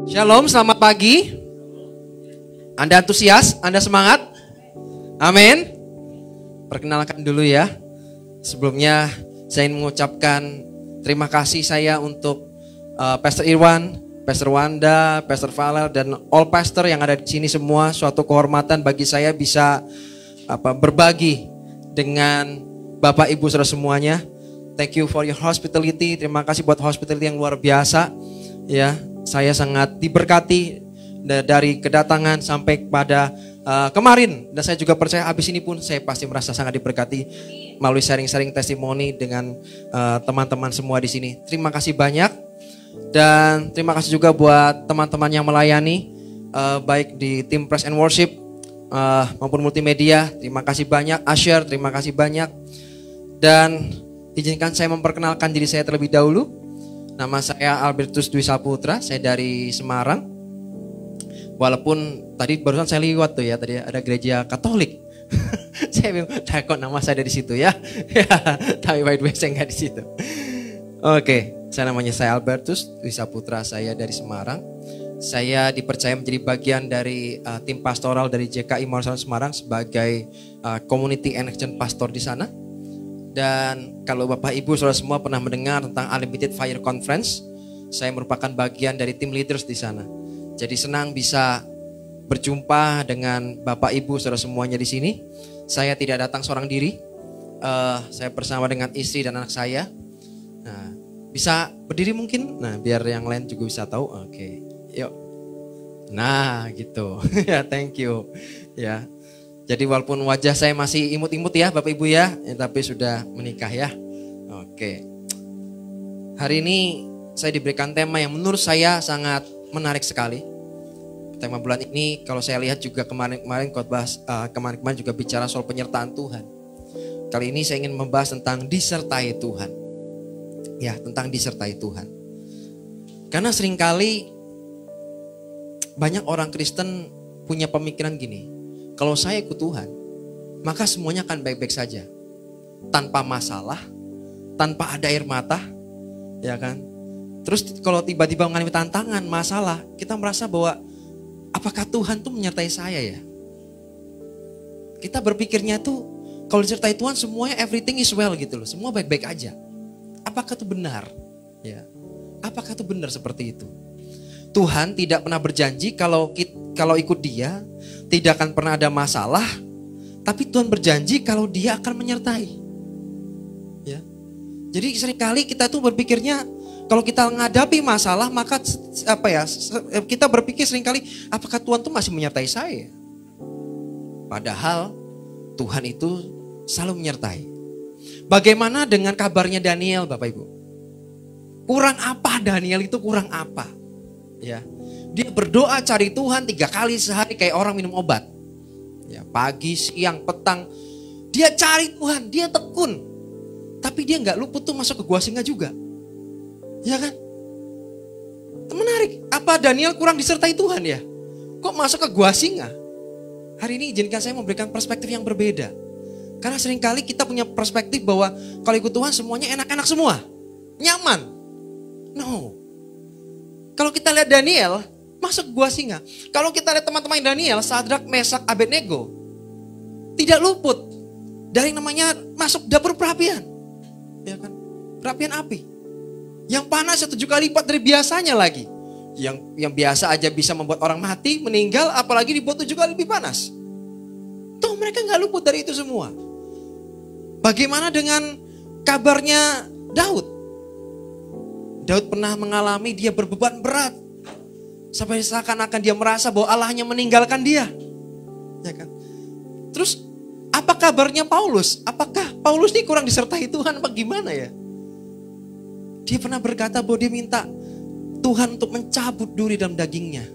Shalom, selamat pagi. Anda antusias? Anda semangat? Amin. Perkenalkan dulu ya. Sebelumnya saya ingin mengucapkan terima kasih saya untuk Pastor Irwan, Pastor Wanda, Pastor Valer, dan all pastor yang ada di sini semua. Suatu kehormatan bagi saya bisa berbagi dengan Bapak Ibu saudara semuanya. Thank you for your hospitality. Terima kasih buat hospitality yang luar biasa. Ya, saya sangat diberkati dari kedatangan sampai pada kemarin. Dan saya juga percaya habis ini pun saya pasti merasa sangat diberkati melalui sharing-sharing testimoni dengan teman-teman semua di sini. Terima kasih banyak. Dan terima kasih juga buat teman-teman yang melayani baik di tim Praise and Worship maupun multimedia. Terima kasih banyak. Asher, terima kasih banyak. Dan izinkan saya memperkenalkan diri saya terlebih dahulu. Nama saya Albertus Dwi Saputra, saya dari Semarang. Walaupun tadi barusan saya lihat tuh ya, tadi ada gereja Katolik. Saya bingung, kok nama saya ada di situ ya. Tapi by the way saya nggak di situ. Oke, saya Albertus Dwi Saputra, saya dari Semarang. Saya dipercaya menjadi bagian dari tim pastoral dari JKI Marsan Semarang sebagai Community and Action Pastor di sana. Dan kalau Bapak Ibu saudara semua pernah mendengar tentang Unlimited Fire Conference, saya merupakan bagian dari tim leaders di sana. Jadi senang bisa berjumpa dengan Bapak Ibu saudara semuanya di sini. Saya tidak datang seorang diri, saya bersama dengan istri dan anak saya. Nah, bisa berdiri mungkin? Nah, biar yang lain juga bisa tahu. Oke, yuk. Nah, gitu. Ya, thank you. Ya. Jadi walaupun wajah saya masih imut-imut ya Bapak Ibu ya, tapi sudah menikah ya. Oke. Hari ini saya diberikan tema yang menurut saya sangat menarik sekali. Tema bulan ini kalau saya lihat juga kemarin kemarin juga bicara soal penyertaan Tuhan. Kali ini saya ingin membahas tentang disertai Tuhan. Ya, tentang disertai Tuhan. Karena seringkali banyak orang Kristen punya pemikiran gini. Kalau saya ikut Tuhan, maka semuanya akan baik-baik saja. Tanpa masalah, tanpa ada air mata, ya kan? Terus kalau tiba-tiba mengalami tantangan, masalah, kita merasa bahwa apakah Tuhan tuh menyertai saya ya? Kita berpikirnya tuh kalau disertai Tuhan semuanya everything is well gitu loh. Semua baik-baik aja. Apakah itu benar? Ya. Apakah itu benar seperti itu? Tuhan tidak pernah berjanji kalau ikut Dia tidak akan pernah ada masalah, tapi Tuhan berjanji kalau Dia akan menyertai. Ya. Jadi seringkali kita tuh berpikirnya kalau kita menghadapi masalah maka kita berpikir seringkali apakah Tuhan tuh masih menyertai saya? Padahal Tuhan itu selalu menyertai. Bagaimana dengan kabarnya Daniel, Bapak Ibu? Kurang apa Daniel itu, kurang apa? Ya. Dia berdoa cari Tuhan 3 kali sehari kayak orang minum obat. Ya, pagi, siang, petang. Dia cari Tuhan, dia tekun. Tapi dia gak luput tuh masuk ke gua singa juga. Ya kan? Itu menarik. Apa Daniel kurang disertai Tuhan ya? Kok masuk ke gua singa? Hari ini izinkan saya memberikan perspektif yang berbeda. Karena seringkali kita punya perspektif bahwa kalau ikut Tuhan semuanya enak-enak semua. Nyaman. No. Kalau kita lihat Daniel masuk gua singa. Kalau kita lihat teman-teman Daniel, Sadrak, Mesak, Abednego, tidak luput dari namanya masuk dapur perapian. Ya kan? Perapian api. Yang panas 7 kali lipat dari biasanya lagi. Yang biasa aja bisa membuat orang mati, meninggal, apalagi dibuat 7 kali lebih panas. Tuh mereka gak luput dari itu semua. Bagaimana dengan kabarnya Daud? Daud pernah mengalami dia berbeban berat. Sampai seakan-akan dia merasa bahwa Allahnya meninggalkan dia. Ya kan? Terus apa kabarnya Paulus? Apakah Paulus ini kurang disertai Tuhan apa gimana ya? Dia pernah berkata bahwa dia minta Tuhan untuk mencabut duri dalam dagingnya.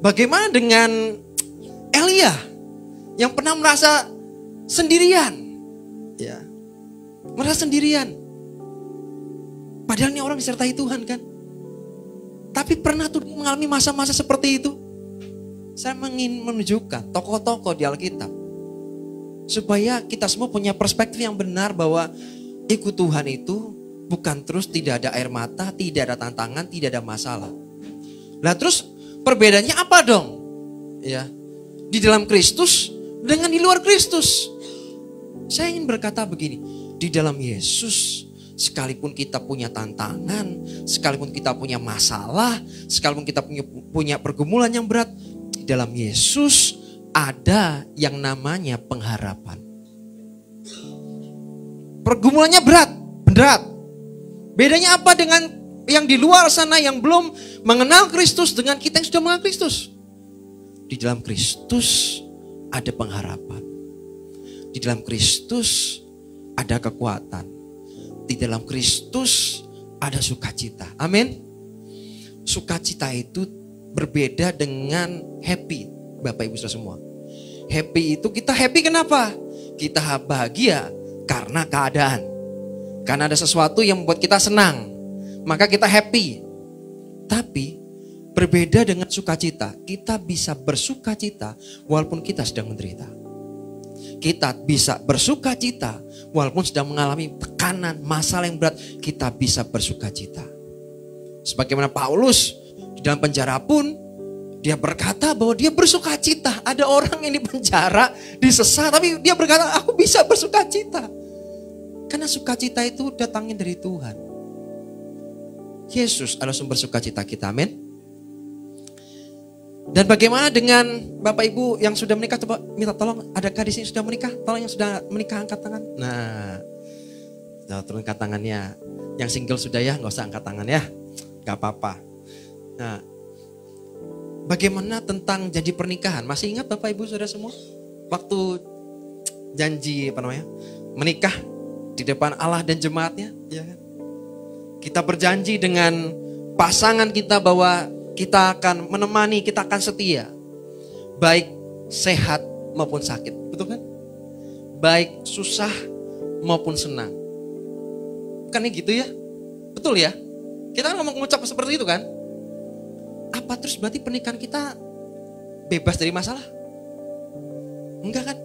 Bagaimana dengan Elia yang pernah merasa sendirian? Ya. Merasa sendirian. Padahal ini orang disertai Tuhan kan? Tapi pernah tuh mengalami masa-masa seperti itu. Saya ingin menunjukkan tokoh-tokoh di Alkitab. Supaya kita semua punya perspektif yang benar bahwa ikut Tuhan itu bukan terus tidak ada air mata, tidak ada tantangan, tidak ada masalah. Lah terus perbedaannya apa dong? Ya, di dalam Kristus dengan di luar Kristus. Saya ingin berkata begini, di dalam Yesus sekalipun kita punya tantangan, sekalipun kita punya masalah, sekalipun kita punya pergumulan yang berat, di dalam Yesus ada yang namanya pengharapan. Pergumulannya berat. Bedanya apa dengan yang di luar sana yang belum mengenal Kristus dengan kita yang sudah mengenal Kristus? Di dalam Kristus ada pengharapan. Di dalam Kristus ada kekuatan. Di dalam Kristus ada sukacita. Amin. Sukacita itu berbeda dengan happy. Bapak Ibu Saudara semua. Happy itu kita happy kenapa? Kita bahagia karena keadaan. Karena ada sesuatu yang membuat kita senang. Maka kita happy. Tapi berbeda dengan sukacita. Kita bisa bersukacita walaupun kita sedang menderita. Kita bisa bersukacita walaupun sedang mengalami tekanan, masalah yang berat. Kita bisa bersukacita. Sebagaimana Paulus di dalam penjara pun dia berkata bahwa dia bersukacita. Ada orang yang di penjara, disesat, tapi dia berkata aku bisa bersukacita. Karena sukacita itu datangnya dari Tuhan. Yesus adalah sumber sukacita kita, amin. Dan bagaimana dengan Bapak Ibu yang sudah menikah? Coba minta tolong, adakah di sini sudah menikah? Tolong yang sudah menikah angkat tangan. Nah, turun angkat tangannya. Yang single sudah ya, nggak usah angkat tangan ya, nggak apa-apa. Nah, bagaimana tentang janji pernikahan? Masih ingat Bapak Ibu Saudara semua? Waktu janji menikah di depan Allah dan jemaatnya, ya kan? Kita berjanji dengan pasangan kita bahwa kita akan menemani, kita akan setia. Baik sehat maupun sakit. Betul kan? Baik susah maupun senang. Kan ini gitu ya? Betul ya? Kita kan mengucap seperti itu kan? Apa terus berarti pernikahan kita bebas dari masalah? Enggak kan?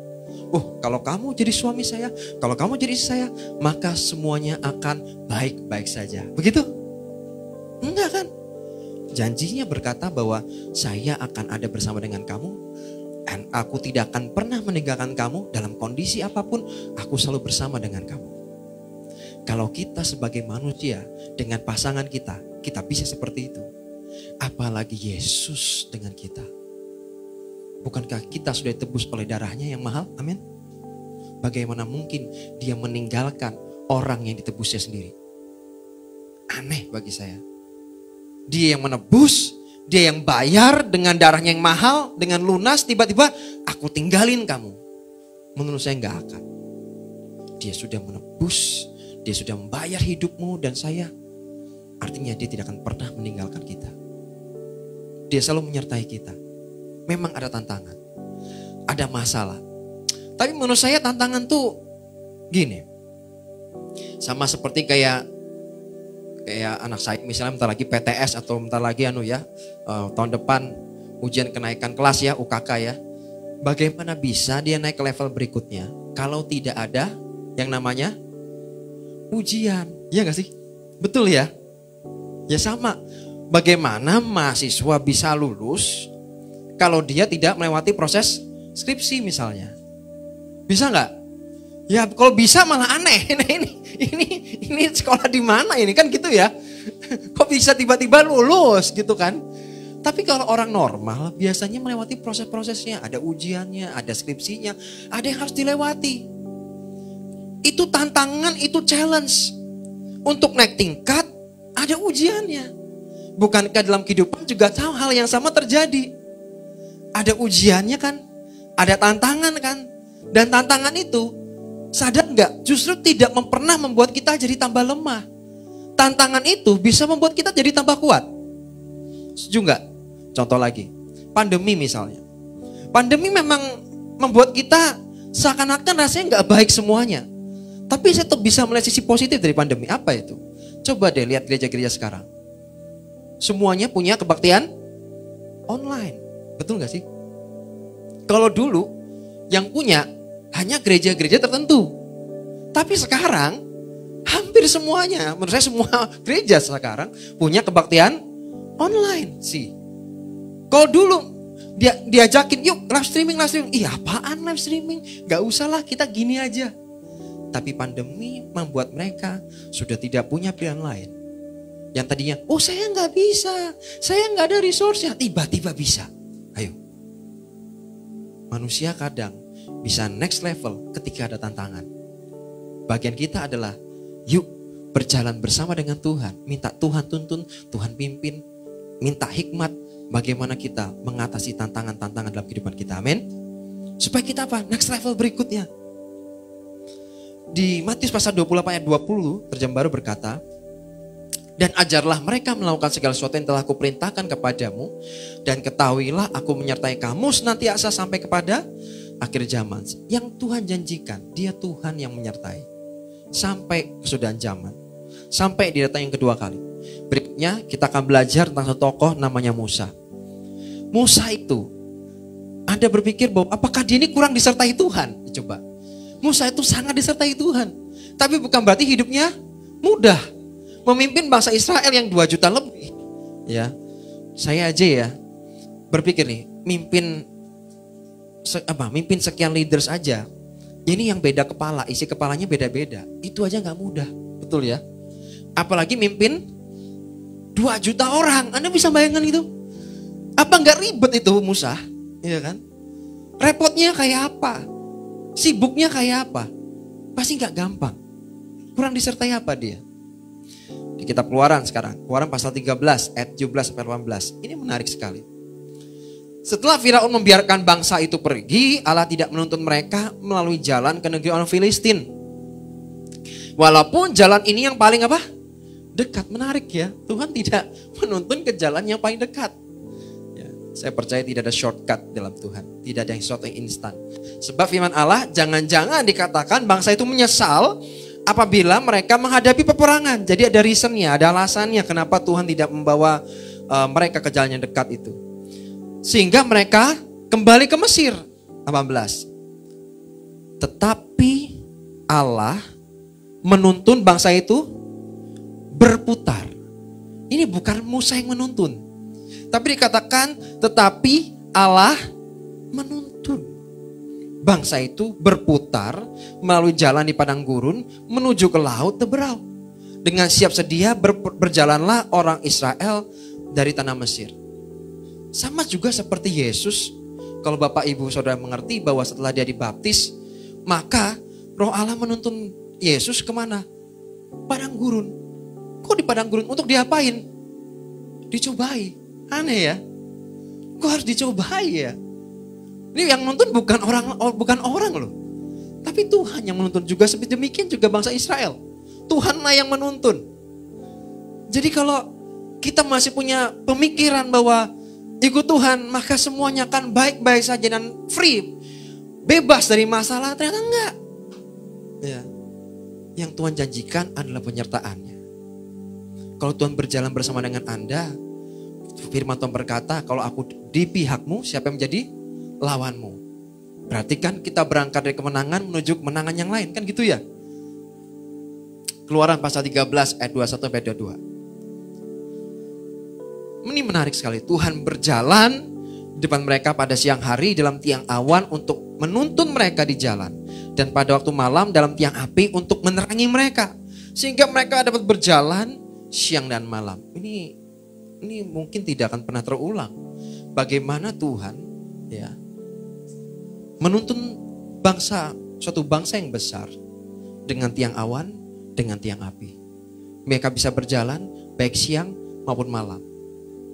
Kalau kamu jadi suami saya, kalau kamu jadi istri saya, maka semuanya akan baik-baik saja. Begitu? Enggak kan? Janjinya berkata bahwa saya akan ada bersama dengan kamu dan aku tidak akan pernah meninggalkan kamu dalam kondisi apapun. Aku selalu bersama dengan kamu. Kalau kita sebagai manusia dengan pasangan kita bisa seperti itu. Apalagi Yesus dengan kita. Bukankah kita sudah ditebus oleh darahnya yang mahal? Amin. Bagaimana mungkin dia meninggalkan orang yang ditebusnya sendiri? Aneh bagi saya. Dia yang menebus, dia yang bayar dengan darahnya yang mahal, dengan lunas, tiba-tiba aku tinggalin kamu. Menurut saya nggak akan. Dia sudah menebus, dia sudah membayar hidupmu dan saya. Artinya dia tidak akan pernah meninggalkan kita. Dia selalu menyertai kita. Memang ada tantangan, ada masalah. Tapi menurut saya tantangan tuh gini. Sama seperti kayak anak saya misalnya bentar lagi PTS atau bentar lagi tahun depan ujian kenaikan kelas ya, UKK ya. Bagaimana bisa dia naik ke level berikutnya kalau tidak ada yang namanya ujian? Iya gak sih? Betul ya? Ya sama. Bagaimana mahasiswa bisa lulus kalau dia tidak melewati proses skripsi misalnya? Bisa nggak? Ya kalau bisa malah aneh. Ini sekolah di mana ini kan gitu ya? Kok bisa tiba-tiba lulus gitu kan? Tapi kalau orang normal biasanya melewati proses-prosesnya, ada ujiannya, ada skripsinya, ada yang harus dilewati. Itu tantangan, itu challenge. Untuk naik tingkat ada ujiannya. Bukankah dalam kehidupan juga tahu hal yang sama terjadi? Ada ujiannya kan? Ada tantangan kan? Dan tantangan itu sadar nggak? Justru tidak pernah membuat kita jadi tambah lemah. Tantangan itu bisa membuat kita jadi tambah kuat. Setuju nggak? Contoh lagi, pandemi misalnya. Pandemi memang membuat kita seakan-akan rasanya nggak baik semuanya. Tapi saya tetap bisa melihat sisi positif dari pandemi. Apa itu? Coba deh lihat gereja-gereja sekarang. Semuanya punya kebaktian online. Betul nggak sih? Kalau dulu yang punya hanya gereja-gereja tertentu. Tapi sekarang hampir semuanya, menurut saya semua gereja sekarang punya kebaktian online sih. Kalau dulu dia diajakin, yuk live streaming. Iya apaan live streaming? Gak usah lah, kita gini aja. Tapi pandemi membuat mereka sudah tidak punya pilihan lain. Yang tadinya, oh saya gak bisa, saya gak ada resource-nya, tiba-tiba bisa. Ayo. Manusia kadang bisa next level ketika ada tantangan. Bagian kita adalah, yuk berjalan bersama dengan Tuhan. Minta Tuhan tuntun, Tuhan pimpin. Minta hikmat bagaimana kita mengatasi tantangan-tantangan dalam kehidupan kita. Amin. Supaya kita apa? Next level berikutnya. Di Matius pasal 28 ayat 20, terjemahan baru berkata, dan ajarlah mereka melakukan segala sesuatu yang telah kuperintahkan kepadamu, dan ketahuilah aku menyertai kamu senantiasa sampai kepada akhir zaman. Yang Tuhan janjikan, Dia Tuhan yang menyertai sampai kesudahan zaman, sampai di datang yang kedua kali. Berikutnya kita akan belajar tentang satu tokoh namanya Musa. Musa itu, Anda berpikir bahwa apakah dia ini kurang disertai Tuhan? Coba, Musa itu sangat disertai Tuhan, tapi bukan berarti hidupnya mudah. Memimpin bangsa Israel yang 2 juta lebih. Ya, saya aja ya berpikir nih, mimpin sekian leaders aja. Ini yang beda kepala, isi kepalanya beda-beda. Itu aja nggak mudah, betul ya? Apalagi mimpin 2 juta orang. Anda bisa bayangkan itu? Apa nggak ribet itu Musa? Iya kan? Repotnya kayak apa? Sibuknya kayak apa? Pasti nggak gampang. Kurang disertai apa dia? Di kitab Keluaran sekarang, Keluaran pasal 13 ayat 17 sampai 18. Ini menarik sekali. Setelah Firaun membiarkan bangsa itu pergi, Allah tidak menuntun mereka melalui jalan ke negeri orang Filistin. Walaupun jalan ini yang paling apa? Dekat. Menarik ya. Tuhan tidak menuntun ke jalan yang paling dekat. Ya, saya percaya tidak ada shortcut dalam Tuhan. Tidak ada yang sesuatu yang instan. Sebab firman Allah, jangan-jangan dikatakan bangsa itu menyesal apabila mereka menghadapi peperangan. Jadi ada reasonnya, ada alasannya kenapa Tuhan tidak membawa mereka ke jalan yang dekat itu. Sehingga mereka kembali ke Mesir. 18. Tetapi Allah menuntun bangsa itu berputar. Ini bukan Musa yang menuntun. Tapi dikatakan tetapi Allah menuntun. Bangsa itu berputar melalui jalan di padang gurun menuju ke laut Teberau. Dengan siap sedia berjalanlah orang Israel dari tanah Mesir. Sama juga seperti Yesus. Kalau Bapak Ibu Saudara mengerti bahwa setelah dia dibaptis, maka Roh Allah menuntun Yesus kemana? Padang gurun. Kok di padang gurun? Untuk diapain? Dicobai. Aneh ya. Kok harus dicobai ya? Ini yang menuntun bukan orang loh. Tapi Tuhan yang menuntun juga, seperti demikian juga bangsa Israel. Tuhanlah yang menuntun. Jadi kalau kita masih punya pemikiran bahwa ikut Tuhan maka semuanya akan baik-baik saja dan free, bebas dari masalah, ternyata enggak. Ya. Yang Tuhan janjikan adalah penyertaannya. Kalau Tuhan berjalan bersama dengan Anda, firman Tuhan berkata, kalau aku di pihakmu, siapa yang menjadi lawanmu? Berarti kan kita berangkat dari kemenangan menuju kemenangan yang lain, kan gitu ya? Keluaran pasal 13 ayat 21 sampai 22. Ini menarik sekali. Tuhan berjalan di depan mereka pada siang hari dalam tiang awan untuk menuntun mereka di jalan, dan pada waktu malam dalam tiang api untuk menerangi mereka, sehingga mereka dapat berjalan siang dan malam. Ini mungkin tidak akan pernah terulang. Bagaimana Tuhan ya menuntun suatu bangsa yang besar dengan tiang awan, dengan tiang api. Mereka bisa berjalan baik siang maupun malam.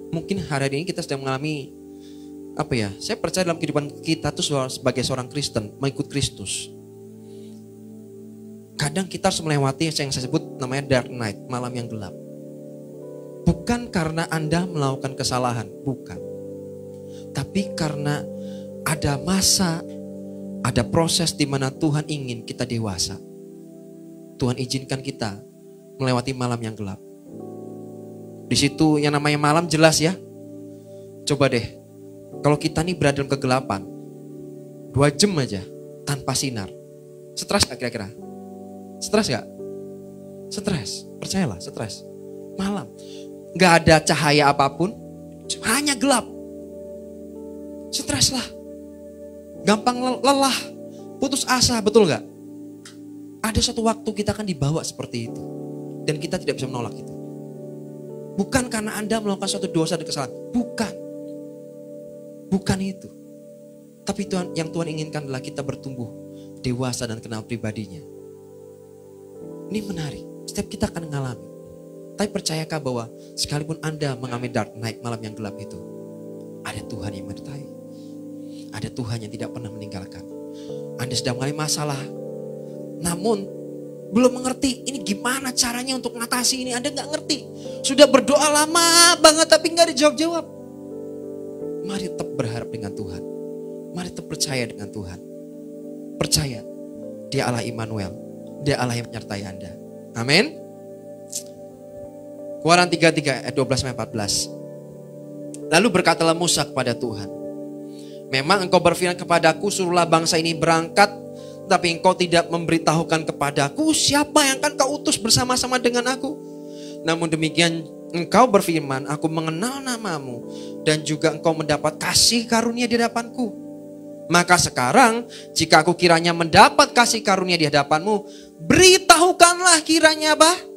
Mungkin hari ini kita sedang mengalami saya percaya dalam kehidupan kita tuh sebagai seorang Kristen, mengikut Kristus. Kadang kita harus melewati yang saya sebut namanya dark night, malam yang gelap. Bukan karena Anda melakukan kesalahan, bukan. Tapi karena ada masa, ada proses di mana Tuhan ingin kita dewasa. Tuhan izinkan kita melewati malam yang gelap. Di situ yang namanya malam jelas ya. Coba deh, kalau kita nih berada dalam kegelapan, 2 jam aja tanpa sinar, stres gak kira-kira? Stres gak? Stres, percayalah stres. Malam, gak ada cahaya apapun, hanya gelap. Stres lah. Gampang lelah, putus asa, betul gak? Ada suatu waktu kita akan dibawa seperti itu. Dan kita tidak bisa menolak itu. Bukan karena Anda melakukan suatu dosa dan kesalahan. Bukan. Bukan itu. Tapi Tuhan, yang Tuhan inginkan adalah kita bertumbuh dewasa dan kenal pribadinya. Ini menarik. Setiap kita akan mengalami. Tapi percayakah bahwa sekalipun Anda mengalami dark night, malam yang gelap itu, ada Tuhan yang menyertai. Ada Tuhan yang tidak pernah meninggalkan. Anda sedang mengalami masalah, namun belum mengerti ini gimana caranya untuk mengatasi ini. Anda gak ngerti. Sudah berdoa lama banget tapi gak dijawab-jawab. Mari tetap berharap dengan Tuhan. Mari tetap percaya dengan Tuhan. Percaya. Dia Allah Immanuel. Dia Allah yang menyertai Anda. Amin. Keluaran 33 ayat 12-14. Lalu berkatalah Musa kepada Tuhan, memang engkau berfirman kepadaku, suruhlah bangsa ini berangkat, tapi engkau tidak memberitahukan kepadaku siapa yang akan kau utus bersama-sama dengan aku. Namun demikian engkau berfirman, aku mengenal namamu dan juga engkau mendapat kasih karunia di hadapanku. Maka sekarang jika aku kiranya mendapat kasih karunia di hadapanmu, beritahukanlah kiranya apa?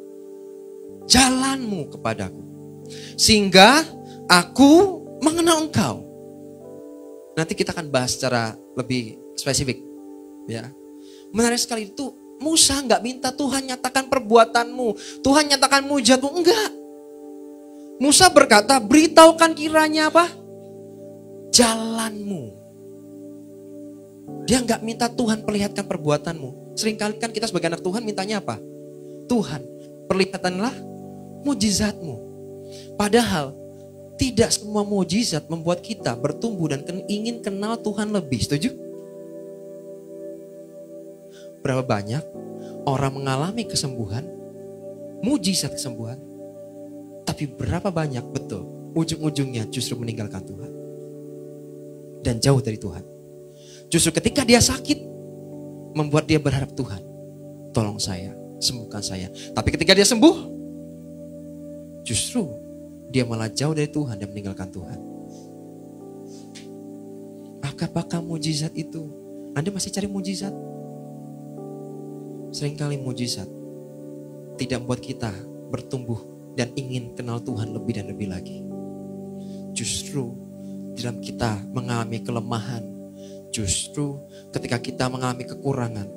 Jalanmu kepadaku. Sehingga aku mengenal engkau. Nanti kita akan bahas secara lebih spesifik. Ya, menarik sekali itu. Musa nggak minta Tuhan nyatakan perbuatanmu, Tuhan nyatakan mujizatmu, enggak. Musa berkata, beritahukan kiranya apa? Jalanmu. Dia nggak minta Tuhan perlihatkan perbuatanmu. Seringkali kan kita sebagai anak Tuhan mintanya apa? Tuhan, perlihatanlah mujizatmu. Padahal tidak semua mujizat membuat kita bertumbuh dan ingin kenal Tuhan lebih. Setuju? Berapa banyak orang mengalami kesembuhan, mujizat kesembuhan, tapi berapa banyak betul ujung-ujungnya justru meninggalkan Tuhan dan jauh dari Tuhan. Justru ketika dia sakit membuat dia berharap, Tuhan tolong saya, sembuhkan saya. Tapi ketika dia sembuh, justru dia malah jauh dari Tuhan dan meninggalkan Tuhan. Apakah mujizat itu? Anda masih cari mujizat? Seringkali mujizat tidak membuat kita bertumbuh dan ingin kenal Tuhan lebih dan lebih lagi. Justru dalam kita mengalami kelemahan, justru ketika kita mengalami kekurangan,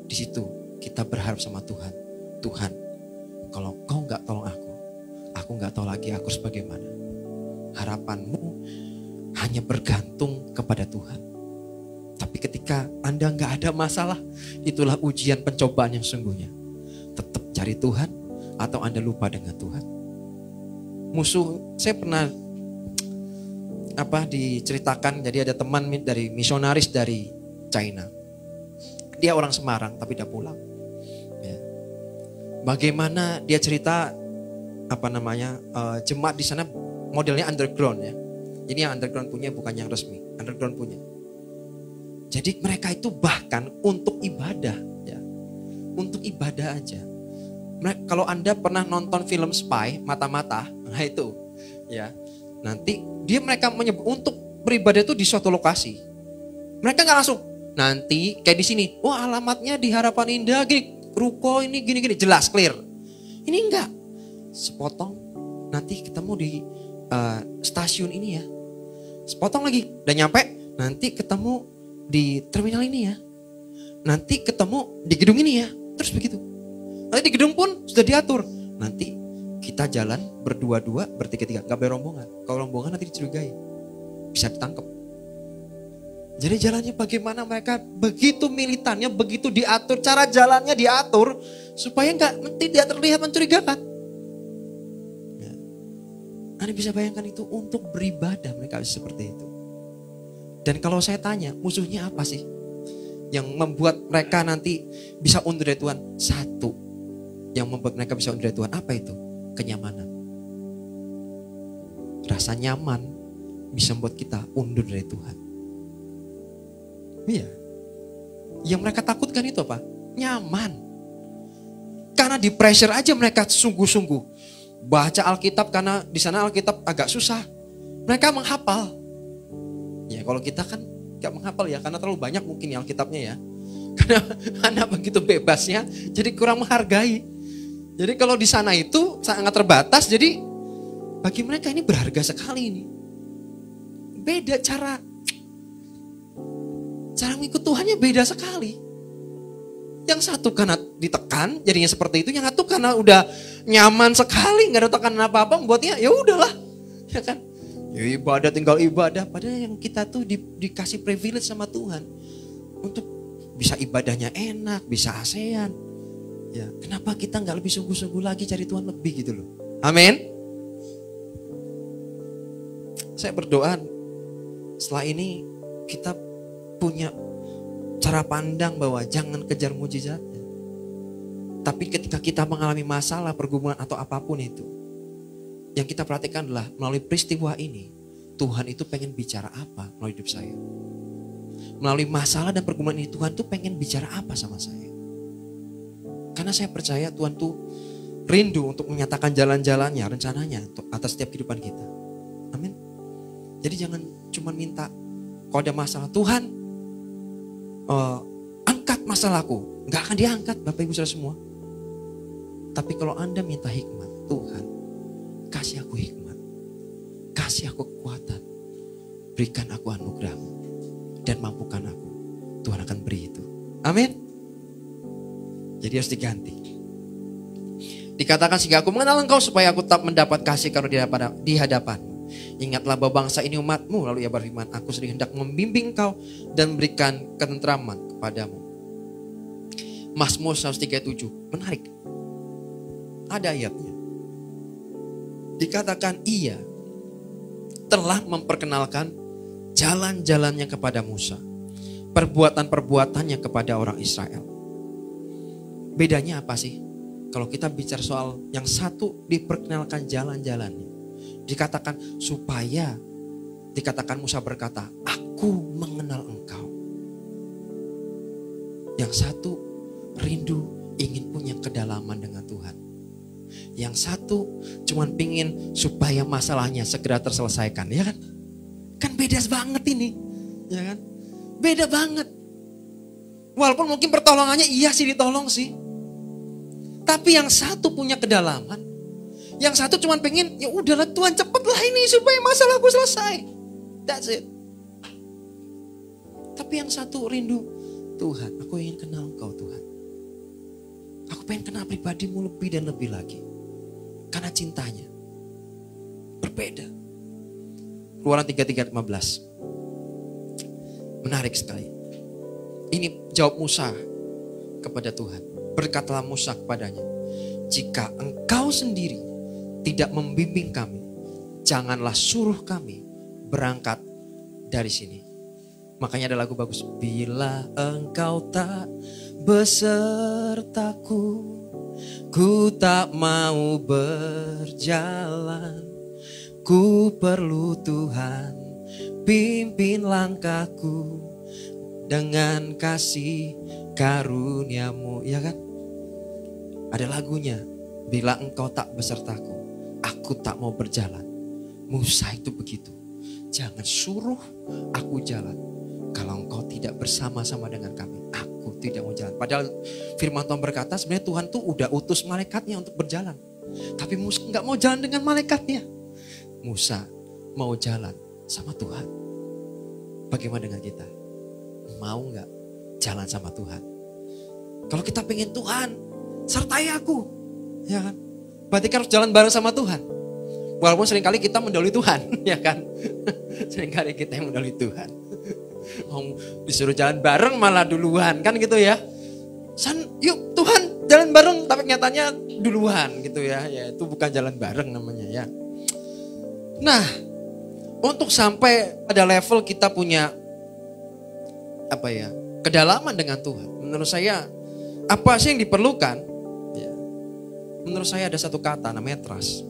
di situ kita berharap sama Tuhan. Tuhan, kalau Kau gak tolong aku gak tahu lagi aku harus bagaimana. Harapanmu hanya bergantung kepada Tuhan. Tapi ketika Anda gak ada masalah, itulah ujian pencobaan yang sungguhnya. Tetap cari Tuhan atau Anda lupa dengan Tuhan. Musuh, saya pernah diceritakan, jadi ada teman dari misionaris dari China. Dia orang Semarang tapi udah pulang. Ya. Bagaimana dia cerita jemaat di sana modelnya underground ya. Jadi yang underground punya bukan yang resmi, underground punya. Jadi mereka itu bahkan untuk ibadah ya. Untuk ibadah aja. Kalau Anda pernah nonton film spy, Mata-Mata, nah itu ya. Nanti mereka menyebut untuk beribadah itu di suatu lokasi. Mereka nggak langsung. Nanti kayak di sini, alamatnya di Harapan Indah, ruko ini gini-gini, jelas clear. Ini enggak. Sepotong, nanti ketemu di stasiun ini ya. Sepotong lagi, udah nyampe, nanti ketemu di terminal ini ya. Nanti ketemu di gedung ini ya. Terus begitu. Nanti di gedung pun sudah diatur. Nanti kita jalan berdua-dua, bertiga-tiga, gak boleh rombongan. Kalau rombongan nanti dicurigai, bisa ditangkap. Jadi jalannya bagaimana mereka begitu militannya, begitu diatur, cara jalannya diatur supaya tidak terlihat mencurigakan. Ya. Anda bisa bayangkan itu untuk beribadah mereka bisa seperti itu. Dan kalau saya tanya, musuhnya apa sih yang membuat mereka nanti bisa undur dari Tuhan? Satu, yang membuat mereka bisa undur dari Tuhan, apa itu? Kenyamanan. Rasa nyaman bisa membuat kita undur dari Tuhan. Iya. Yang mereka takutkan itu apa? Nyaman. Karena di pressure aja mereka sungguh-sungguh baca Alkitab, karena di sana Alkitab agak susah. Mereka menghafal. Ya kalau kita kan gak menghafal ya, karena terlalu banyak mungkin ya Alkitabnya ya. Karena anak begitu bebasnya, jadi kurang menghargai. Jadi kalau di sana itu sangat terbatas, jadi bagi mereka ini berharga sekali ini. Beda cara mengikut Tuhannya beda sekali. Yang satu karena ditekan, jadinya seperti itu. Yang satu karena udah nyaman sekali, nggak ada tekanan apa-apa, membuatnya ya udahlah, ya kan? Ya ibadah tinggal ibadah. Padahal yang kita tuh dikasih privilege sama Tuhan untuk bisa ibadahnya enak, bisa ASEAN. Ya, kenapa kita nggak lebih sungguh-sungguh lagi cari Tuhan lebih gitu loh? Amin. Saya berdoa setelah ini kita punya cara pandang bahwa jangan kejar mujizatnya. Tapi ketika kita mengalami masalah, pergumulan atau apapun itu, yang kita perhatikan adalah melalui peristiwa ini, Tuhan itu pengen bicara apa melalui hidup saya. Melalui masalah dan pergumulan ini, Tuhan tuh pengen bicara apa sama saya. Karena saya percaya Tuhan tuh rindu untuk menyatakan jalan-jalannya, rencananya atas setiap kehidupan kita. Amin. Jadi jangan cuma minta kalau ada masalah, Tuhan angkat masalahku. Gak akan diangkat Bapak Ibu Saudara semua. Tapi kalau Anda minta hikmat, Tuhan kasih aku hikmat, kasih aku kekuatan, berikan aku anugerah-Mu dan mampukan aku. Tuhan akan beri itu. Amin. Jadi harus diganti. Dikatakan sehingga aku mengenal Engkau supaya aku tetap mendapat kasih karunia di hadapan-Mu. Ingatlah bahwa bangsa ini umat-Mu. Lalu ia berfirman, aku sendiri hendak membimbing Engkau dan memberikan ketentraman kepadamu. Mazmur 137, menarik. Ada ayatnya. Dikatakan ia telah memperkenalkan jalan-jalannya kepada Musa, perbuatan-perbuatannya kepada orang Israel. Bedanya apa sih? Kalau kita bicara soal yang satu diperkenalkan jalan-jalannya, dikatakan supaya, dikatakan Musa berkata, aku mengenal Engkau. Yang satu rindu ingin punya kedalaman dengan Tuhan. Yang satu cuman pingin supaya masalahnya segera terselesaikan, ya kan? Kan beda banget ini, ya kan? Beda banget. Walaupun mungkin pertolongannya iya sih, ditolong sih. Tapi yang satu punya kedalaman, yang satu cuman pengen ya udahlah Tuhan cepatlah ini supaya masalahku selesai. That's it. Tapi yang satu rindu, Tuhan, aku ingin kenal Engkau Tuhan. Aku pengen kenal pribadi-Mu lebih dan lebih lagi. Karena cintanya berbeda. Keluaran 33:15. Menarik sekali. Ini jawab Musa kepada Tuhan. Berkatalah Musa kepadanya, jika Engkau sendiri tidak membimbing kami, janganlah suruh kami berangkat dari sini. Makanya ada lagu bagus. Bila Engkau tak besertaku, ku tak mau berjalan. Ku perlu Tuhan pimpin langkahku dengan kasih karunia-Mu, ya kan? Ada lagunya, bila Engkau tak besertaku, aku tak mau berjalan. Musa itu begitu. Jangan suruh aku jalan kalau Engkau tidak bersama-sama dengan kami. Aku tidak mau jalan. Padahal firman Tuhan berkata sebenarnya Tuhan tuh udah utus malaikatnya untuk berjalan. Tapi Musa gak mau jalan dengan malaikatnya. Musa mau jalan sama Tuhan. Bagaimana dengan kita? Mau gak jalan sama Tuhan? Kalau kita pengen Tuhan sertai aku, ya kan? Berarti harus jalan bareng sama Tuhan. Walaupun seringkali kita mendahului Tuhan, ya kan? Seringkali kita yang mendahului Tuhan. Disuruh jalan bareng malah duluan, kan gitu ya? Yuk Tuhan jalan bareng, tapi nyatanya duluan gitu ya. Ya itu bukan jalan bareng namanya ya. Nah, untuk sampai pada level kita punya apa ya, kedalaman dengan Tuhan. Menurut saya apa sih yang diperlukan? Ya, menurut saya ada satu kata namanya trust.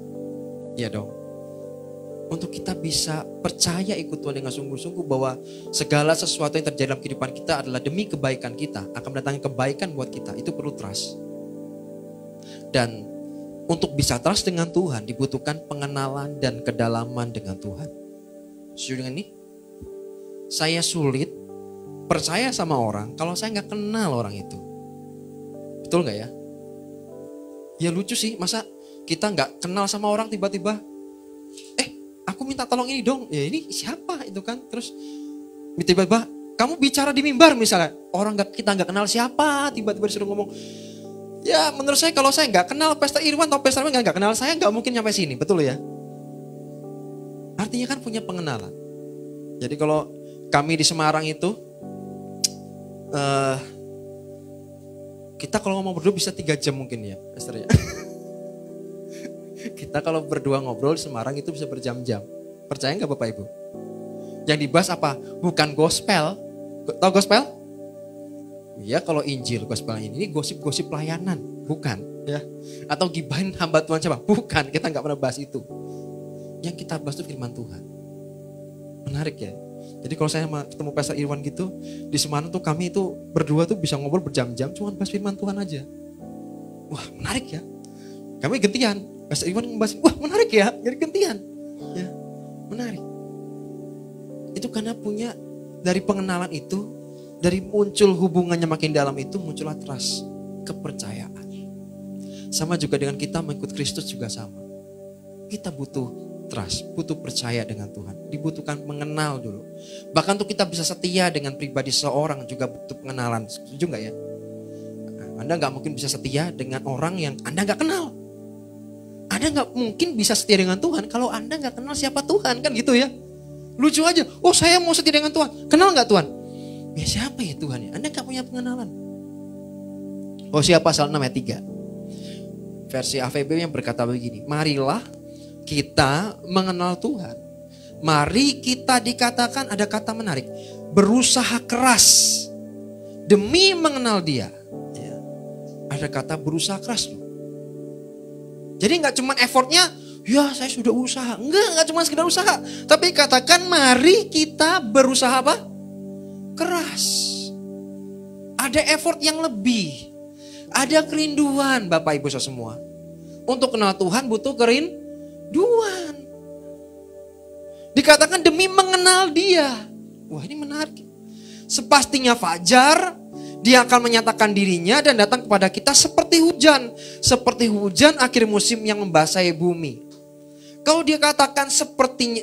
Ya dong. Untuk kita bisa percaya ikut Tuhan dengan sungguh-sungguh bahwa segala sesuatu yang terjadi dalam kehidupan kita adalah demi kebaikan kita, akan mendatangkan kebaikan buat kita. Itu perlu trust. Dan untuk bisa trust dengan Tuhan dibutuhkan pengenalan dan kedalaman dengan Tuhan. Setuju dengan ini? saya sulit percaya sama orang kalau saya nggak kenal orang itu. Betul nggak ya? Ya lucu sih, masa kita nggak kenal sama orang tiba-tiba, aku minta tolong ini dong. Ya ini siapa itu kan? Terus tiba-tiba kamu bicara di mimbar misalnya, orang kita nggak kenal siapa, tiba-tiba disuruh ngomong. Ya menurut saya kalau saya nggak kenal Pastor Irwan atau Pastor Irwan nggak kenal saya, nggak mungkin nyampe sini, betul ya? Artinya kan punya pengenalan. Jadi kalau kami di Semarang itu, kita kalau ngomong berdua bisa 3 jam mungkin ya, Pastor ya. Kita kalau berdua ngobrol di Semarang itu bisa berjam-jam. Percaya nggak Bapak Ibu? Yang dibahas apa? Bukan gospel. Tahu gospel? Ya kalau Injil gospel ini gosip-gosip pelayanan, bukan ya. Atau gibahin hamba Tuhan siapa? Bukan, kita nggak pernah bahas itu. Yang kita bahas itu firman Tuhan. Menarik ya. Jadi kalau saya ketemu Pastor Irwan gitu, di Semarang tuh kami itu berdua tuh bisa ngobrol berjam-jam cuma bahas firman Tuhan aja. Wah menarik ya. Kami gantian, Pastor Irwan membahas, wah menarik ya, jadi gantian. Ya, menarik. Itu karena punya dari pengenalan itu, dari muncul hubungannya makin dalam itu muncullah trust, kepercayaan. Sama juga dengan kita mengikut Kristus juga sama. Kita butuh trust, butuh percaya dengan Tuhan. Dibutuhkan mengenal dulu. Bahkan tuh kita bisa setia dengan pribadi seorang juga butuh pengenalan. Setuju gak ya? Anda gak mungkin bisa setia dengan orang yang Anda gak kenal. Anda gak mungkin bisa setia dengan Tuhan kalau Anda gak kenal siapa Tuhan, kan gitu ya. Lucu aja, oh saya mau setia dengan Tuhan. Kenal gak Tuhan? Ya siapa ya Tuhan ya? Anda gak punya pengenalan. Hosea pasal 6 ayat 3. Versi AVB yang berkata begini. Marilah kita mengenal Tuhan. Mari kita dikatakan, ada kata menarik, berusaha keras demi mengenal Dia. Ya. Ada kata berusaha keras loh. Jadi gak cuma effortnya, ya saya sudah usaha. Enggak cuma sekedar usaha. Tapi katakan mari kita berusaha apa? Keras. Ada effort yang lebih. Ada kerinduan Bapak Ibu semua. Untuk kenal Tuhan butuh kerinduan. Dikatakan demi mengenal Dia. Wah ini menarik. Sepastinya fajar, Dia akan menyatakan dirinya dan datang kepada kita seperti hujan. Seperti hujan akhir musim yang membasahi bumi. Kalau Dia katakan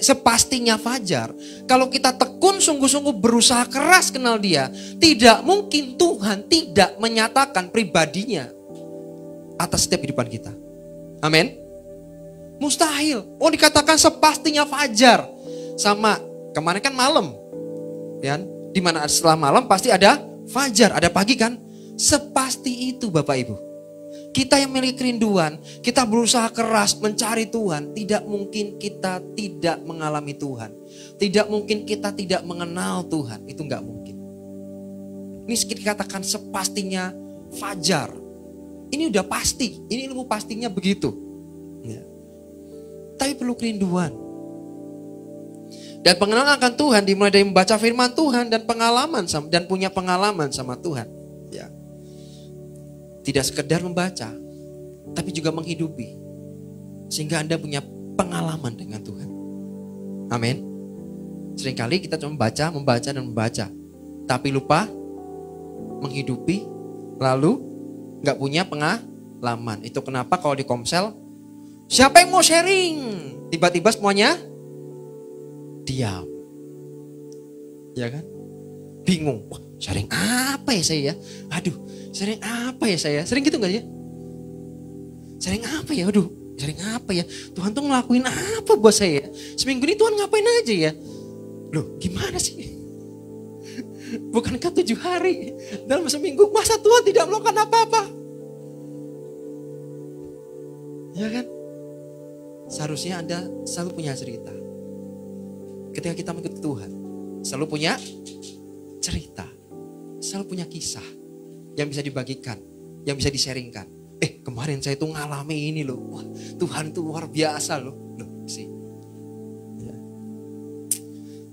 sepastinya fajar, kalau kita tekun sungguh-sungguh berusaha keras kenal Dia, tidak mungkin Tuhan tidak menyatakan pribadinya atas setiap kehidupan kita. Amin. Mustahil. Oh dikatakan sepastinya fajar. Sama kemarin kan malam. Ya, dimana setelah malam pasti ada fajar, ada pagi kan. Sepasti itu Bapak Ibu. Kita yang memiliki kerinduan, kita berusaha keras mencari Tuhan. Tidak mungkin kita tidak mengalami Tuhan. Tidak mungkin kita tidak mengenal Tuhan. Itu gak mungkin. Ini dikatakan sepastinya fajar. Ini udah pasti. Ini ilmu pastinya begitu. Ya. Tapi perlu kerinduan. Dan pengenalan akan Tuhan dimulai dari membaca firman Tuhan dan pengalaman dan punya pengalaman sama Tuhan. Ya. Tidak sekedar membaca, tapi juga menghidupi. Sehingga Anda punya pengalaman dengan Tuhan. Amin. Seringkali kita cuma membaca dan membaca. Tapi lupa menghidupi, lalu gak punya pengalaman. Itu kenapa kalau di Komsel, siapa yang mau sharing? Tiba-tiba semuanya diam. Ya kan? Bingung. Wah, sharing apa ya saya ya? Aduh, sharing apa ya saya? Sering gitu gak ya? Sharing apa ya? Aduh, sharing apa ya? Tuhan tuh ngelakuin apa buat saya? Seminggu ini Tuhan ngapain aja ya? Loh, gimana sih? Bukankah 7 hari dalam seminggu? Masa Tuhan tidak melakukan apa-apa? Ya kan? Seharusnya Anda selalu punya cerita. Ketika kita mengikut Tuhan, selalu punya cerita, selalu punya kisah yang bisa dibagikan, yang bisa di-sharingkan. Kemarin saya tuh ngalami ini loh. Wah, Tuhan tuh luar biasa loh. Sih. Ya.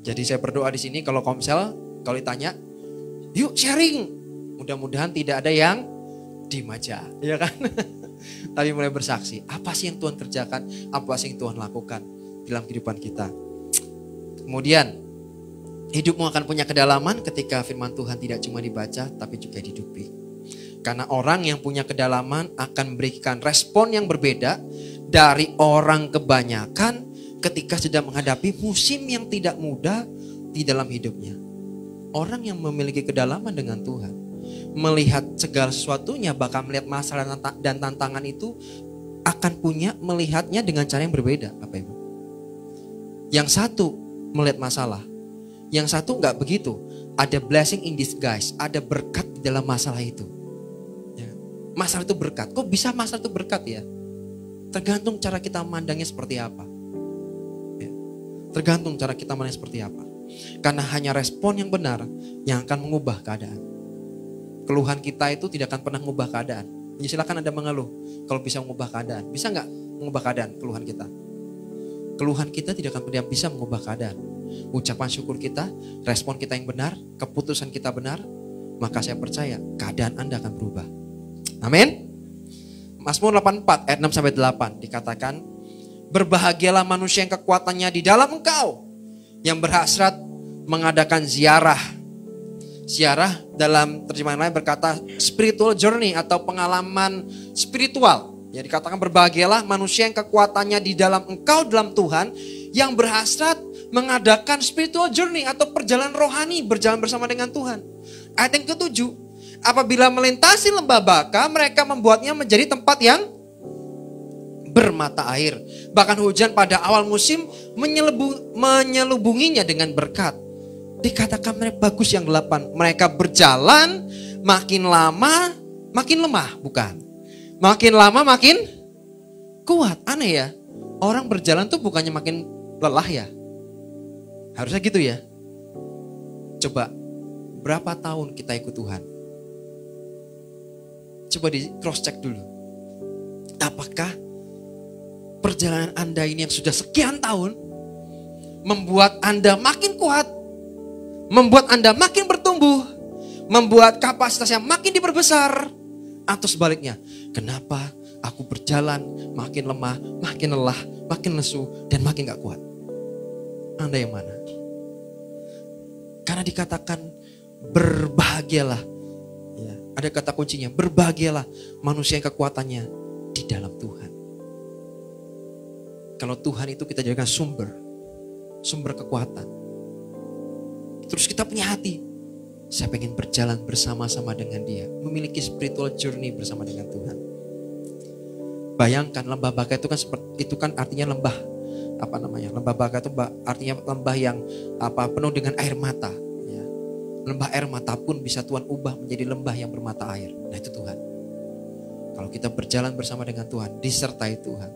Jadi saya berdoa di sini kalau Komsel, kalau ditanya, yuk sharing. Mudah-mudahan tidak ada yang diem aja, ya kan? Tapi mulai bersaksi, apa sih yang Tuhan kerjakan, apa sih yang Tuhan lakukan dalam kehidupan kita. Kemudian Hidupmu akan punya kedalaman ketika firman Tuhan tidak cuma dibaca tapi juga dihidupi. Karena orang yang punya kedalaman akan memberikan respon yang berbeda dari orang kebanyakan ketika sedang menghadapi musim yang tidak mudah di dalam hidupnya. Orang yang memiliki kedalaman dengan Tuhan, melihat segala sesuatunya, bahkan melihat masalah dan tantangan itu, akan punya melihatnya dengan cara yang berbeda, Bapak Ibu. Yang satu melihat masalah, yang satu enggak begitu. Ada blessing in disguise, ada berkat di dalam masalah itu. Ya. Masalah itu berkat. Kok bisa masalah itu berkat ya? Tergantung cara kita memandangnya seperti apa. Ya. Tergantung cara kita memandangnya seperti apa. Karena hanya respon yang benar yang akan mengubah keadaan. Keluhan kita itu tidak akan pernah mengubah keadaan. Ya, silakan Anda mengeluh kalau bisa mengubah keadaan. Bisa nggak mengubah keadaan keluhan kita? Keluhan kita tidak akan pernah bisa mengubah keadaan. Ucapan syukur kita, respon kita yang benar, keputusan kita benar, maka saya percaya keadaan Anda akan berubah. Amin. Mazmur 84 ayat 6-8 dikatakan, berbahagialah manusia yang kekuatannya di dalam Engkau, yang berhasrat mengadakan ziarah. Ziarah dalam terjemahan lain berkata spiritual journey atau pengalaman spiritual. Ya, dikatakan berbahagialah manusia yang kekuatannya di dalam Engkau, dalam Tuhan, yang berhasrat mengadakan spiritual journey atau perjalanan rohani, berjalan bersama dengan Tuhan. Ayat yang ke-7, apabila melintasi lembah Baka, mereka membuatnya menjadi tempat yang bermata air. Bahkan hujan pada awal musim menyelubunginya dengan berkat. Dikatakan mereka bagus yang 8. Mereka berjalan makin lama makin lemah, bukan. Makin lama makin kuat. Aneh ya. Orang berjalan tuh bukannya makin lelah ya. Harusnya gitu ya. Coba berapa tahun kita ikut Tuhan? Coba di cross check dulu. Apakah perjalanan Anda ini yang sudah sekian tahun membuat Anda makin kuat, membuat Anda makin bertumbuh, membuat kapasitasnya makin diperbesar, atau sebaliknya? Kenapa aku berjalan makin lemah, makin lelah, makin lesu, dan makin gak kuat? Anda yang mana? Karena dikatakan berbahagialah. Ya, ada kata kuncinya, berbahagialah manusia yang kekuatannya di dalam Tuhan. Kalau Tuhan itu kita jadikan sumber kekuatan. Terus kita punya hati, saya pengen berjalan bersama-sama dengan Dia, memiliki spiritual journey bersama dengan Tuhan. Bayangkan lembah Baka itu kan artinya lembah lembah Baka itu artinya lembah yang penuh dengan air mata. Ya. Lembah air mata pun bisa Tuhan ubah menjadi lembah yang bermata air. Nah itu Tuhan. Kalau kita berjalan bersama dengan Tuhan, disertai Tuhan,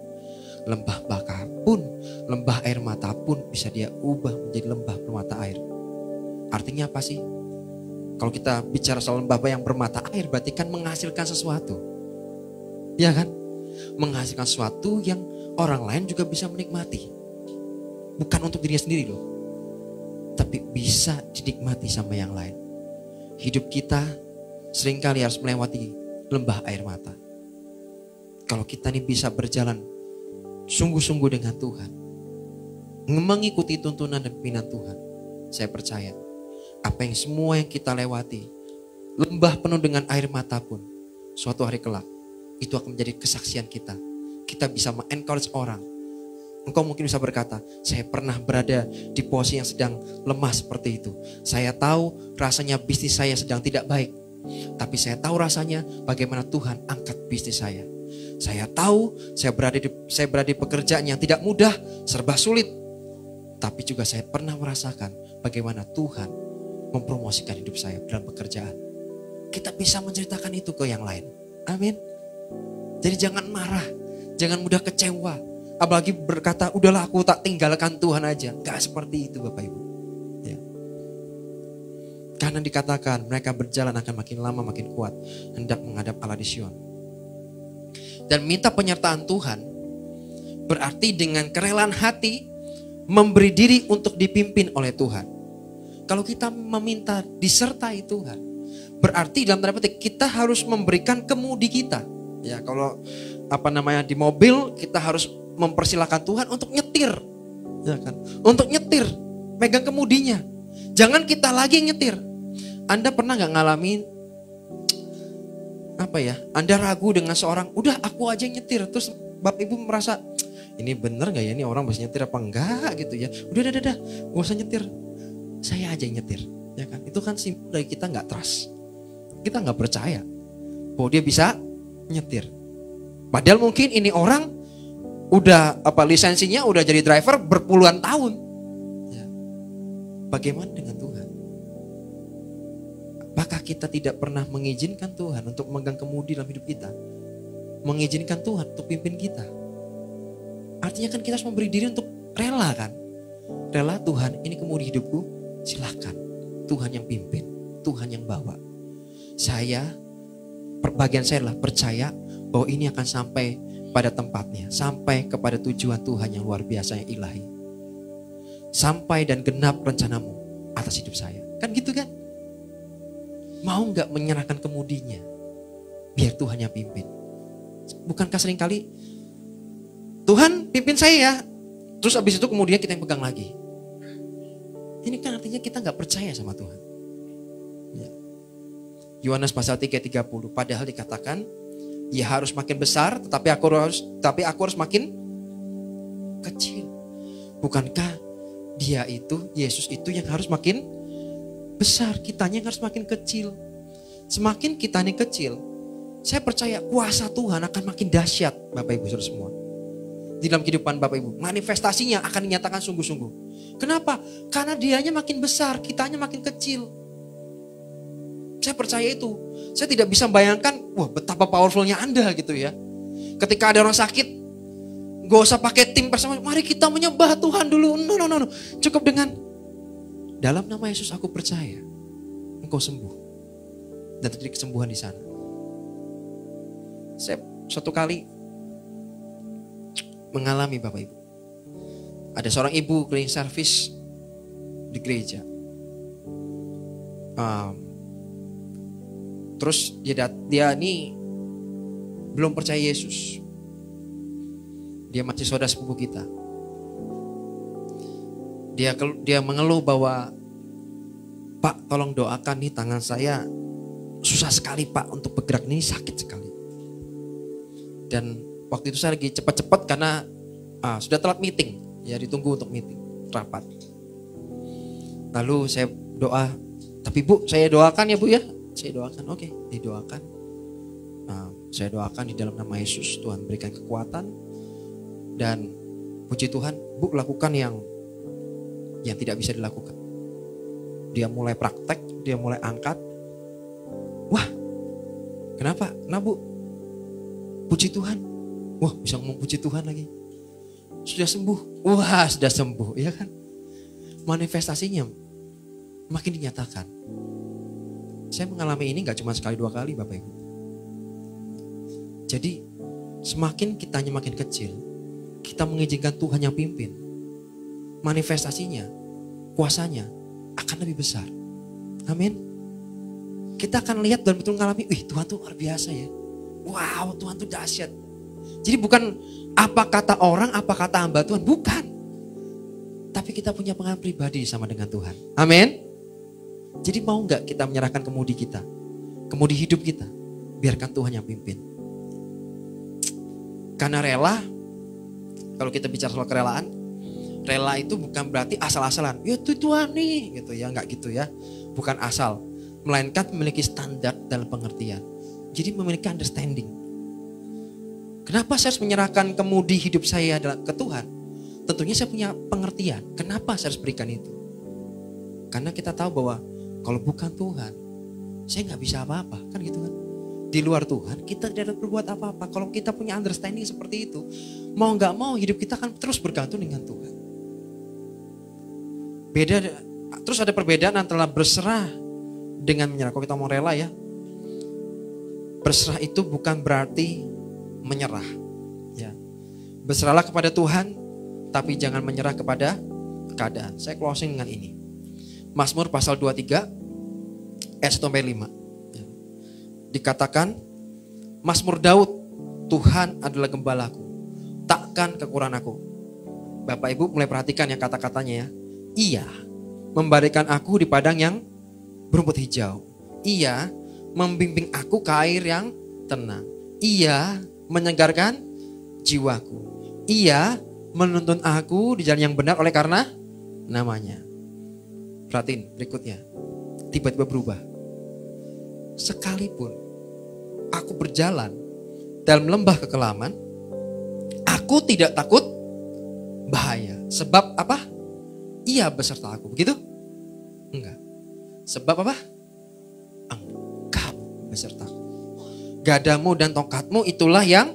lembah Baka pun, lembah air mata pun bisa Dia ubah menjadi lembah bermata air. Artinya apa sih? Kalau kita bicara soal lembah yang bermata air, berarti kan menghasilkan sesuatu. Ya kan? Menghasilkan sesuatu yang orang lain juga bisa menikmati. Bukan untuk dirinya sendiri loh. Tapi bisa dinikmati sama yang lain. Hidup kita seringkali harus melewati lembah air mata. Kalau kita ini bisa berjalan sungguh-sungguh dengan Tuhan, mengikuti tuntunan dan pimpinan Tuhan, saya percaya apa yang semua yang kita lewati, lembah penuh dengan air mata pun, suatu hari kelak itu akan menjadi kesaksian kita. Kita bisa mengencourage orang. Engkau mungkin bisa berkata, saya pernah berada di posisi yang sedang lemah seperti itu. Saya tahu rasanya bisnis saya sedang tidak baik. Tapi saya tahu rasanya bagaimana Tuhan angkat bisnis saya. Saya tahu saya berada di pekerjaan yang tidak mudah, serba sulit. Tapi juga saya pernah merasakan bagaimana Tuhan mempromosikan hidup saya dalam pekerjaan. Kita bisa menceritakan itu ke yang lain. Amin. Jadi jangan marah, jangan mudah kecewa. Apalagi berkata, udahlah aku tak tinggalkan Tuhan aja. Gak seperti itu Bapak Ibu. Ya. Karena dikatakan mereka berjalan akan makin lama makin kuat, hendak menghadap Allah di Sion. Dan minta penyertaan Tuhan berarti dengan kerelaan hati memberi diri untuk dipimpin oleh Tuhan. Kalau kita meminta disertai Tuhan, berarti dalam tanda petik kita harus memberikan kemudi kita. Ya, kalau di mobil kita harus mempersilahkan Tuhan untuk nyetir, ya kan? Untuk nyetir, megang kemudinya. Jangan kita lagi nyetir. Anda pernah gak ngalamin Anda ragu dengan seorang, udah aku aja yang nyetir. Terus Bapak Ibu merasa, ini bener gak ya, ini orang bisa nyetir apa enggak gitu ya. Udah, gak usah nyetir, saya aja yang nyetir, ya kan? Itu kan simbol dari kita gak trust. Kita gak percaya bahwa dia bisa nyetir. Padahal mungkin ini orang udah lisensinya udah jadi driver berpuluhan tahun. Ya. Bagaimana dengan Tuhan? Apakah kita tidak pernah mengizinkan Tuhan untuk memegang kemudi dalam hidup kita? Mengizinkan Tuhan untuk pimpin kita. Artinya kan kita harus memberi diri untuk rela kan? Rela, Tuhan ini kemudi hidupku, silakan. Tuhan yang pimpin, Tuhan yang bawa. Bagian saya adalah percaya bahwa ini akan sampai pada tempatnya. Sampai kepada tujuan Tuhan yang luar biasa, yang ilahi. Sampai dan genap rencanamu atas hidup saya. Kan gitu kan? Mau gak menyerahkan kemudinya? Biar Tuhan yang pimpin. Bukankah seringkali Tuhan pimpin saya ya, terus abis itu kemudian kita yang pegang lagi. Ini kan artinya kita gak percaya sama Tuhan. Ya. Yohanes pasal 3:30, padahal dikatakan ia harus makin besar, tetapi aku harus makin kecil. Bukankah Yesus itu yang harus makin besar, kitanya yang harus makin kecil. Semakin kitanya kecil, saya percaya kuasa Tuhan akan makin dahsyat, Bapak Ibu Saudara semua. Di dalam kehidupan Bapak Ibu, manifestasinya akan dinyatakan sungguh-sungguh. Kenapa? Karena dianya makin besar, kitanya makin kecil. Saya percaya itu. Saya tidak bisa membayangkan, wah betapa powerfulnya Anda gitu ya. Ketika ada orang sakit, gak usah pakai tim bersama, mari kita menyembah Tuhan dulu. No. Cukup dengan, dalam nama Yesus aku percaya, engkau sembuh. Dan terjadi kesembuhan di sana. Saya suatu kali mengalami Bapak Ibu. Ada seorang ibu cleaning service di gereja. Terus dia ini belum percaya Yesus. Dia masih saudara sepupu kita. Dia mengeluh bahwa, Pak tolong doakan nih, tangan saya susah sekali Pak untuk bergerak, ini sakit sekali. Dan waktu itu saya lagi cepat-cepat karena sudah telat meeting, ya ditunggu untuk meeting, rapat. Lalu saya doa, tapi Bu saya doakan ya Bu ya. Saya doakan, oke, didoakan. Saya doakan di dalam nama Yesus, Tuhan berikan kekuatan. Dan puji Tuhan, Bu lakukan yang tidak bisa dilakukan. Dia mulai praktek, dia mulai angkat. Wah, kenapa? Kenapa Bu? Puji Tuhan. Wah, bisa ngomong puji Tuhan lagi. Sudah sembuh. Wah, sudah sembuh, ya kan? Manifestasinya makin dinyatakan. Saya mengalami ini gak cuma sekali dua kali Bapak Ibu. Jadi semakin kitanya makin kecil, kita mengizinkan Tuhan yang pimpin, manifestasinya, kuasanya akan lebih besar. Amin. Kita akan lihat dan betul mengalami, Tuhan tuh luar biasa ya. Wow, Tuhan tuh dahsyat. Jadi bukan apa kata orang, apa kata hamba Tuhan, bukan. Tapi kita punya pengalaman pribadi sama dengan Tuhan. Amin. Jadi mau gak kita menyerahkan kemudi kita, kemudi hidup kita, biarkan Tuhan yang pimpin. Karena rela, kalau kita bicara soal kerelaan, rela itu bukan berarti asal-asalan. Ya Tuhan nih, gitu ya, nggak gitu ya. Bukan asal, melainkan memiliki standar dalam pengertian. Jadi memiliki understanding. Kenapa saya harus menyerahkan kemudi hidup saya ke Tuhan? Tentunya saya punya pengertian. Kenapa saya harus berikan itu? Karena kita tahu bahwa kalau bukan Tuhan, saya nggak bisa apa-apa, kan gitu kan? Di luar Tuhan, kita tidak dapat berbuat apa-apa. Kalau kita punya understanding seperti itu, mau nggak mau hidup kita akan terus bergantung dengan Tuhan. Terus ada perbedaan antara berserah dengan menyerah. Kalau kita mau rela ya, berserah itu bukan berarti menyerah. Ya, berserahlah kepada Tuhan, tapi jangan menyerah kepada keadaan. Saya closing dengan ini. Mazmur pasal 23 ayat 1-5. Dikatakan, Mazmur Daud, Tuhan adalah gembalaku, takkan kekurangan aku. Bapak Ibu mulai perhatikan ya kata-katanya ya. Ia membalikan aku di padang yang berumput hijau. Ia membimbing aku ke air yang tenang. Ia menyegarkan jiwaku. Ia menuntun aku di jalan yang benar oleh karena namanya. Perhatiin berikutnya. Tiba-tiba berubah. Sekalipun aku berjalan dalam lembah kekelaman, aku tidak takut bahaya. Sebab apa? Ia beserta aku. Begitu? Enggak. Sebab apa? Engkau besertaku. Gadamu dan tongkatmu itulah yang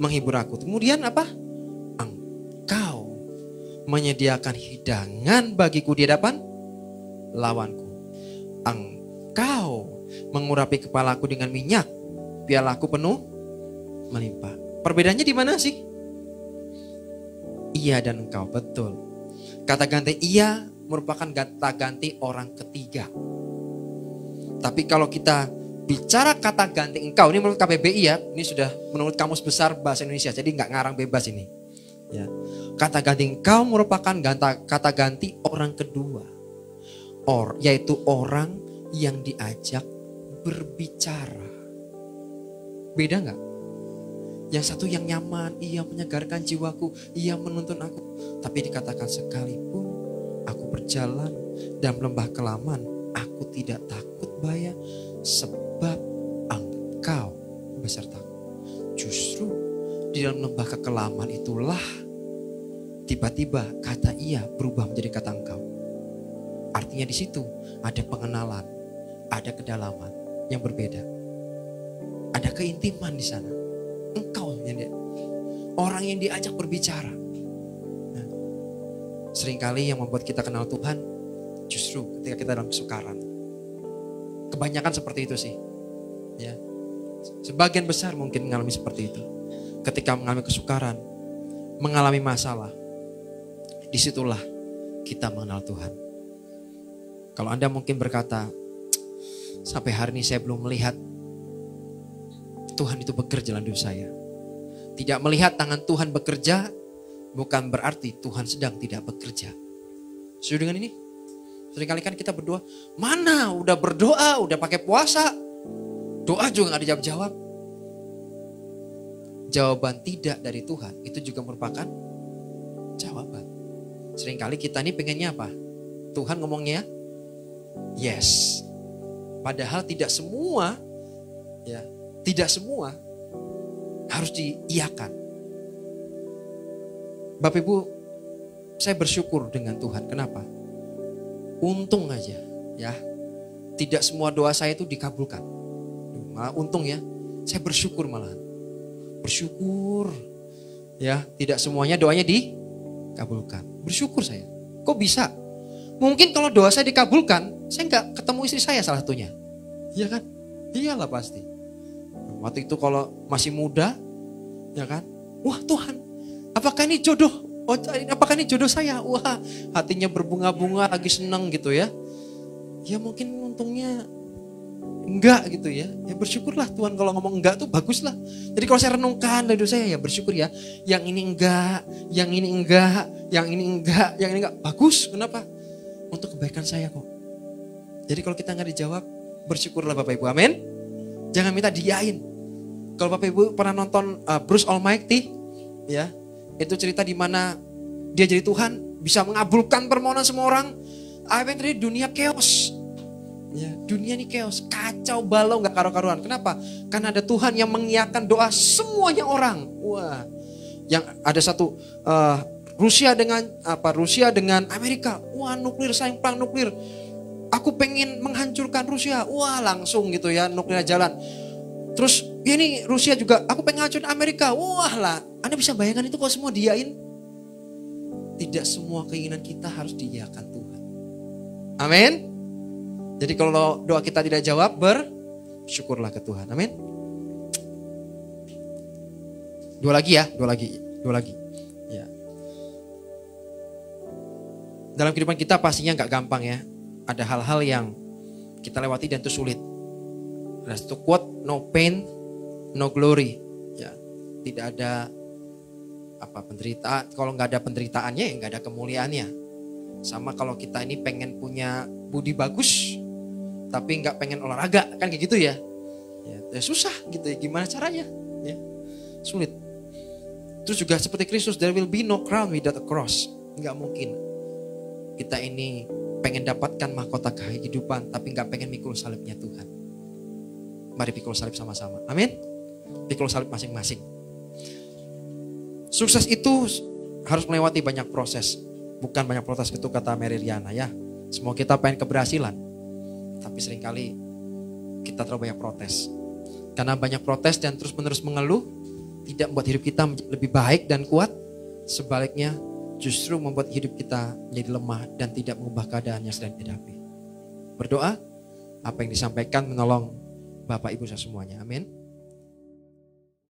menghibur aku. Kemudian apa? Engkau menyediakan hidangan bagiku di hadapan lawanku. Engkau mengurapi kepalaku dengan minyak, pialaku penuh melimpah. Perbedaannya di mana sih? Ia dan engkau, betul. Kata ganti ia merupakan kata ganti orang ketiga. Tapi kalau kita bicara kata ganti engkau, ini menurut KBBI ya, ini sudah menurut Kamus Besar Bahasa Indonesia, jadi nggak ngarang bebas ini. Ya. Kata ganti engkau merupakan kata ganti orang kedua, yaitu orang yang diajak berbicara. Beda nggak? Yang satu yang nyaman, ia menyegarkan jiwaku, ia menuntun aku. Tapi dikatakan sekalipun aku berjalan dalam lembah kelaman, aku tidak takut bahaya sebab engkau besertaku. Justru di dalam lembah kekelaman itulah tiba-tiba kata ia berubah menjadi kata engkau. Artinya di situ ada pengenalan, ada kedalaman yang berbeda. Ada keintiman di sana. Engkau orang yang diajak berbicara. Nah, seringkali yang membuat kita kenal Tuhan justru ketika kita dalam kesukaran. Kebanyakan seperti itu sih. Ya. Sebagian besar mungkin mengalami seperti itu. Ketika mengalami kesukaran, mengalami masalah, disitulah kita mengenal Tuhan. Kalau Anda mungkin berkata, sampai hari ini saya belum melihat Tuhan itu bekerja dalam hidup saya. Tidak melihat tangan Tuhan bekerja bukan berarti Tuhan sedang tidak bekerja. Setuju dengan ini? Seringkali kan kita berdoa, mana udah berdoa, udah pakai puasa, doa juga gak dijawab-jawab. Jawaban tidak dari Tuhan itu juga merupakan jawaban. Seringkali kita ini pengennya apa? Tuhan ngomongnya yes. Padahal tidak semua ya, tidak semua harus diiyakan. Bapak Ibu, saya bersyukur dengan Tuhan. Kenapa? Untung aja ya, tidak semua doa saya itu dikabulkan. Malah untung ya, saya bersyukur malahan. Bersyukur ya, tidak semuanya doanya dikabulkan. Bersyukur saya. Kok bisa? Mungkin kalau doa saya dikabulkan, saya nggak ketemu istri saya salah satunya. Iya kan? Iyalah pasti. Waktu itu kalau masih muda, ya kan? Wah Tuhan, apakah ini jodoh? Apakah ini jodoh saya? Wah, hatinya berbunga-bunga, lagi senang gitu ya. Ya mungkin untungnya enggak gitu ya. Ya bersyukurlah Tuhan kalau ngomong enggak tuh baguslah. Jadi kalau saya renungkan dari hidup saya ya bersyukur ya. Yang ini enggak, yang ini enggak, yang ini enggak, yang ini enggak. Bagus, kenapa? Untuk kebaikan saya kok. Jadi kalau kita enggak dijawab, bersyukurlah Bapak Ibu, amin. Jangan minta diain. Kalau Bapak Ibu pernah nonton Bruce Almighty, ya, itu cerita di mana dia jadi Tuhan, bisa mengabulkan permohonan semua orang. Apa yang terjadi? Dunia chaos. Ya, dunia ini chaos, kacau balau, nggak karu-karuan. Kenapa? Karena ada Tuhan yang mengiyakan doa semuanya orang. Wah, yang ada satu Rusia dengan Amerika. Wah, nuklir, saing perang nuklir. Aku pengen menghancurkan Rusia. Wah, langsung gitu ya, nuklir jalan. Terus ini Rusia juga, aku pengen hancurin Amerika. Wah lah, Anda bisa bayangkan itu kalau semua diain. Tidak semua keinginan kita harus diiyakan Tuhan. Amin. Jadi kalau doa kita tidak jawab, bersyukurlah ke Tuhan. Amin. Dua lagi ya. Ya. Dalam kehidupan kita pastinya gak gampang ya. Ada hal-hal yang kita lewati dan itu sulit. Ada satu quote, no pain, no glory. Ya, tidak ada penderitaan. Kalau nggak ada penderitaannya, ya nggak ada kemuliaannya. Sama kalau kita ini pengen punya budi bagus, tapi nggak pengen olahraga, kan kayak gitu ya. Ya susah gitu ya, gimana caranya? Ya, sulit. Terus juga seperti Kristus, there will be no crown without a cross. Nggak mungkin. Kita ini pengen dapatkan mahkota kehidupan, tapi nggak pengen mikul salibnya Tuhan. Mari pikul salib sama-sama. Amin. Pikul salib masing-masing. Sukses itu harus melewati banyak proses. Bukan banyak proses itu kata Mary Riana ya. Semua kita pengen keberhasilan. Tapi seringkali kita terlalu banyak protes. Karena banyak protes dan terus-menerus mengeluh, tidak membuat hidup kita lebih baik dan kuat. Sebaliknya justru membuat hidup kita menjadi lemah dan tidak mengubah keadaan yang sedang dihadapi. Berdoa, apa yang disampaikan menolong Bapak Ibu saya semuanya. Amin.